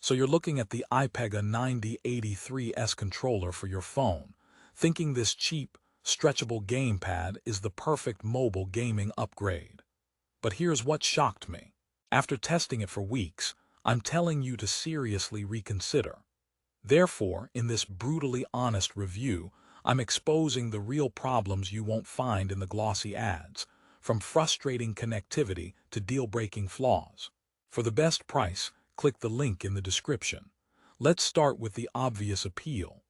So you're looking at the iPega 9083S controller for your phone, thinking this cheap, stretchable gamepad is the perfect mobile gaming upgrade. But here's what shocked me. After testing it for weeks, I'm telling you to seriously reconsider. Therefore, in this brutally honest review, I'm exposing the real problems you won't find in the glossy ads, from frustrating connectivity to deal-breaking flaws. For the best price, click the link in the description. Let's start with the obvious appeal.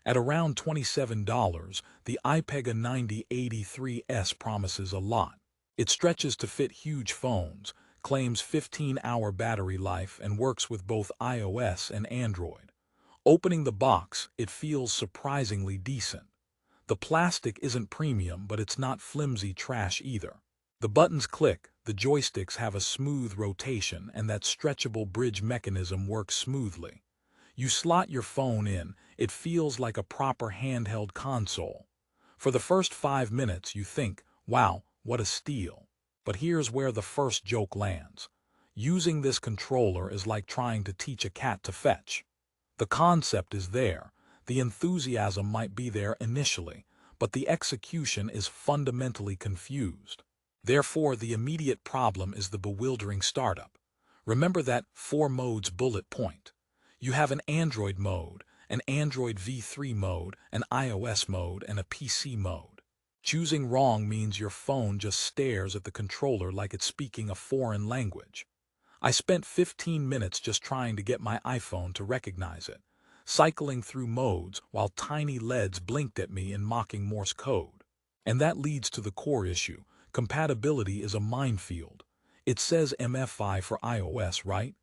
At around $27, the iPega 9083S promises a lot. It stretches to fit huge phones, claims 15-hour battery life, and works with both iOS and Android. Opening the box, it feels surprisingly decent. The plastic isn't premium, but it's not flimsy trash either. The buttons click, the joysticks have a smooth rotation, and that stretchable bridge mechanism works smoothly. You slot your phone in, it feels like a proper handheld console. For the first 5 minutes you think, wow, what a steal. But here's where the first joke lands. Using this controller is like trying to teach a cat to fetch. The concept is there, the enthusiasm might be there initially, but the execution is fundamentally confused. Therefore, the immediate problem is the bewildering startup. Remember that 4 modes bullet point. You have an Android mode, an Android v3 mode, an iOS mode, and a PC mode. Choosing wrong means your phone just stares at the controller like it's speaking a foreign language. I spent 15 minutes just trying to get my iPhone to recognize it, cycling through modes while tiny LEDs blinked at me in mocking Morse code. And that leads to the core issue. Compatibility is a minefield. It says MFI for iOS, right?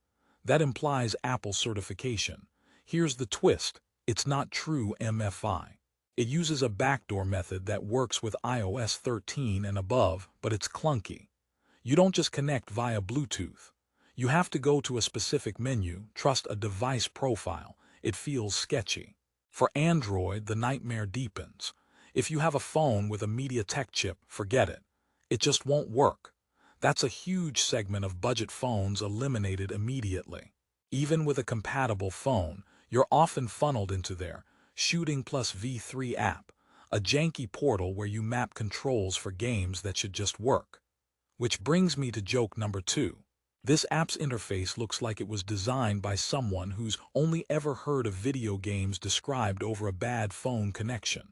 That implies Apple certification. Here's the twist. It's not true MFI. It uses a backdoor method that works with iOS 13 and above, but it's clunky. You don't just connect via Bluetooth. You have to go to a specific menu, trust a device profile. It feels sketchy. For Android, the nightmare deepens. If you have a phone with a MediaTek chip, forget it. It just won't work. That's a huge segment of budget phones eliminated immediately. Even with a compatible phone, you're often funneled into their Shooting Plus V3 app, a janky portal where you map controls for games that should just work. Which brings me to joke number 2. This app's interface looks like it was designed by someone who's only ever heard of video games described over a bad phone connection.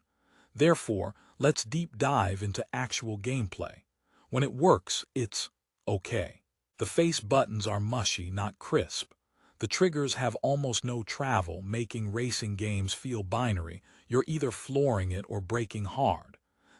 Therefore, let's deep dive into actual gameplay. When it works, it's okay. The face buttons are mushy, not crisp. The triggers have almost no travel, making racing games feel binary. You're either flooring it or braking hard.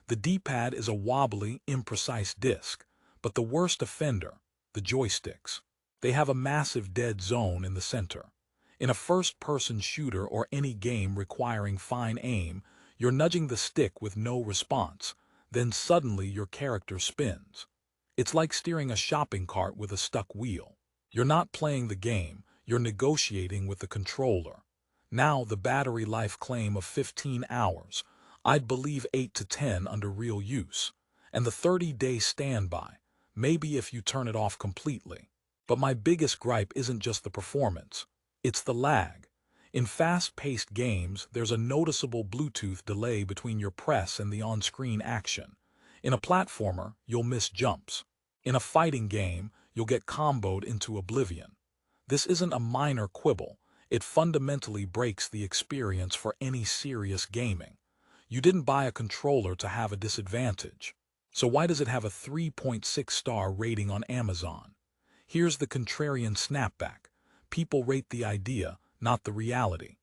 The D-pad is a wobbly, imprecise disc. But the worst offender, the joysticks. They have a massive dead zone in the center. In a first-person shooter or any game requiring fine aim, you're nudging the stick with no response. Then suddenly your character spins. It's like steering a shopping cart with a stuck wheel. You're not playing the game, you're negotiating with the controller. Now the battery life claim of 15 hours. I'd believe 8 to 10 under real use. And the 30-day standby. Maybe if you turn it off completely. But my biggest gripe isn't just the performance. It's the lag. In fast-paced games, there's a noticeable Bluetooth delay between your press and the on-screen action. In a platformer, you'll miss jumps. In a fighting game, you'll get comboed into oblivion. This isn't a minor quibble. It fundamentally breaks the experience for any serious gaming. You didn't buy a controller to have a disadvantage. So why does it have a 3.6-star rating on Amazon? Here's the contrarian snapback. People rate the idea, not the reality.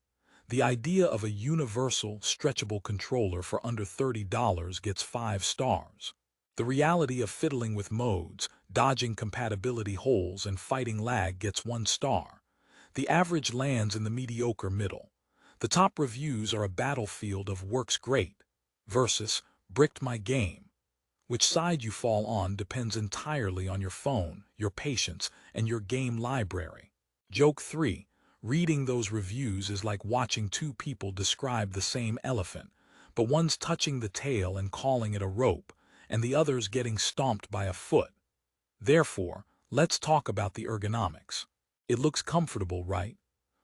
The idea of a universal, stretchable controller for under $30 gets 5 stars. The reality of fiddling with modes, dodging compatibility holes, and fighting lag gets 1 star. The average lands in the mediocre middle. The top reviews are a battlefield of works great versus bricked my game. Which side you fall on depends entirely on your phone, your patience, and your game library. Joke 3. Reading those reviews is like watching 2 people describe the same elephant, but one's touching the tail and calling it a rope, and the other's getting stomped by a foot. Therefore, let's talk about the ergonomics. It looks comfortable, right?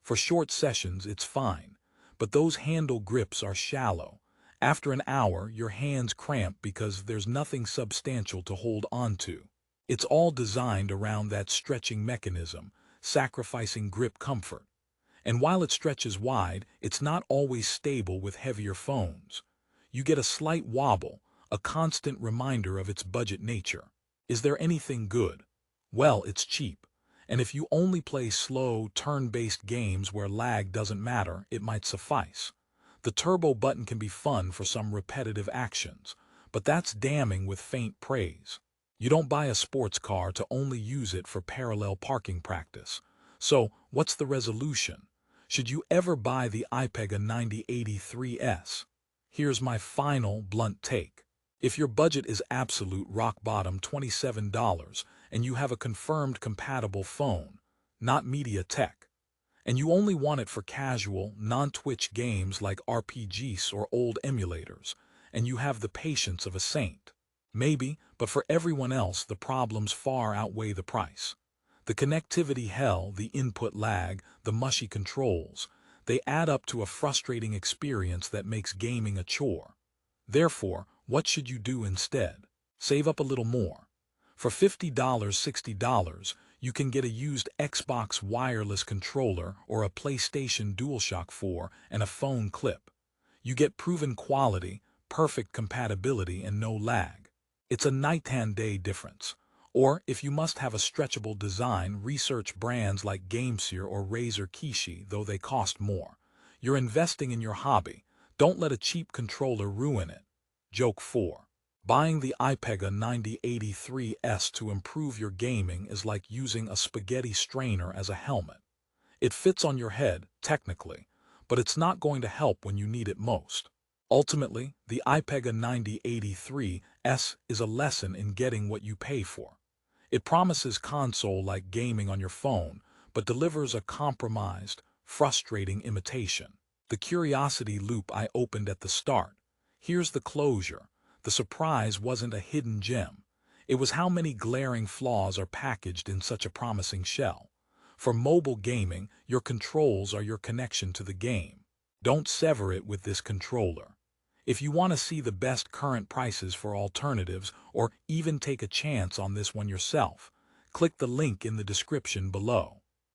For short sessions, it's fine, but those handle grips are shallow. After an hour, your hands cramp because there's nothing substantial to hold onto. It's all designed around that stretching mechanism, sacrificing grip comfort. And while it stretches wide, it's not always stable with heavier phones. You get a slight wobble, a constant reminder of its budget nature. Is there anything good? Well, it's cheap. And if you only play slow, turn-based games where lag doesn't matter, it might suffice. The turbo button can be fun for some repetitive actions, but that's damning with faint praise. You don't buy a sports car to only use it for parallel parking practice. So, what's the resolution? Should you ever buy the iPega 9083S? Here's my final, blunt take. If your budget is absolute rock bottom $27 and you have a confirmed compatible phone, not media tech, and you only want it for casual, non-Twitch games like RPGs or old emulators, and you have the patience of a saint, maybe, but for everyone else the problems far outweigh the price. The connectivity hell, the input lag, the mushy controls, they add up to a frustrating experience that makes gaming a chore. Therefore, what should you do instead? Save up a little more. For $50, $60, you can get a used Xbox wireless controller or a PlayStation DualShock 4 and a phone clip. You get proven quality, perfect compatibility, and no lag. It's a night and day difference. Or, if you must have a stretchable design, research brands like Gamesir or Razer Kishi, though they cost more. You're investing in your hobby. Don't let a cheap controller ruin it. Joke 4. Buying the iPega 9083S to improve your gaming is like using a spaghetti strainer as a helmet. It fits on your head, technically, but it's not going to help when you need it most. Ultimately, the iPega 9083S is a lesson in getting what you pay for. It promises console-like gaming on your phone, but delivers a compromised, frustrating imitation. The curiosity loop I opened at the start. Here's the closure. The surprise wasn't a hidden gem. It was how many glaring flaws are packaged in such a promising shell. For mobile gaming, your controls are your connection to the game. Don't sever it with this controller. If you want to see the best current prices for alternatives, or even take a chance on this one yourself, click the link in the description below.